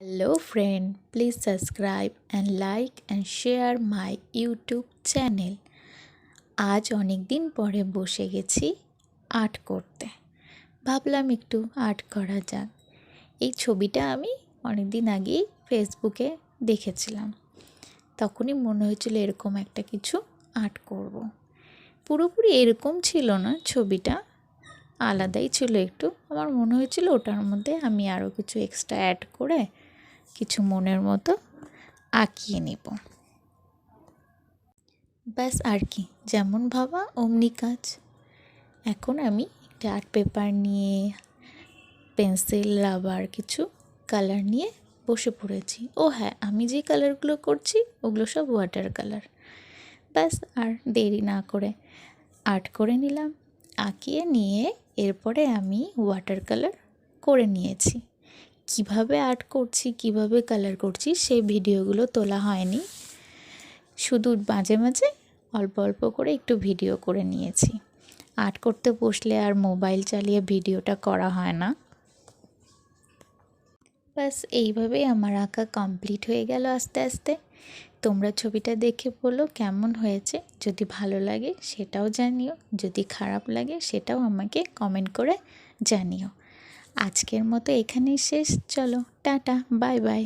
Hello friend, please subscribe and like and share my YouTube channel. আজ অনেক দিন পরে বসে গেছি আর্ট করতে। ভাবলাম একটু আর্ট করা যাক। এই ছবিটা আমি অনেক দিন আগেই ফেসবুকে দেখেছিলাম। তখনই মনে হয়েছিল এরকম একটা কিছু আর্ট করব। পুরোপুরি এরকম ছিল না, ছবিটা আলাদাই ছিল একটু। আমার মনে হয়েছিল ওটার মধ্যে আমি আরও কিছু এক্সট্রা অ্যাড করে কিছু মনের মতো আঁকিয়ে নেব। ব্যাস আর কি, যেমন ভাবা অমনি কাজ। এখন আমি একটা আর্ট পেপার নিয়ে পেন্সিল, রাবার, কিছু কালার নিয়ে বসে পড়েছি। ও হ্যাঁ, আমি যে কালারগুলো করছি ওগুলো সব ওয়াটার কালার। ব্যাস আর দেরি না করে আর্ট করে নিলাম। আঁকিয়ে নিয়ে এরপরে আমি ওয়াটার কালার করে নিয়েছি। কিভাবে আর্ট করছি, কিভাবে কালার করছি সেই ভিডিওগুলো তোলা হয়নি, শুধু মাঝে মাঝে অল্প অল্প করে একটু ভিডিও করে নিয়েছি। আর্ট করতে বসলে আর মোবাইল চালিয়ে ভিডিওটা করা হয় না। ব্যাস এইভাবেই আমার আঁকা কমপ্লিট হয়ে গেল আস্তে আস্তে। তোমরা ছবিটা দেখে বলো কেমন হয়েছে। যদি ভালো লাগে সেটাও জানিও, যদি খারাপ লাগে সেটাও আমাকে কমেন্ট করে জানিও। আজকের মতো এখানেই শেষ। চলো টাটা, বাই বাই।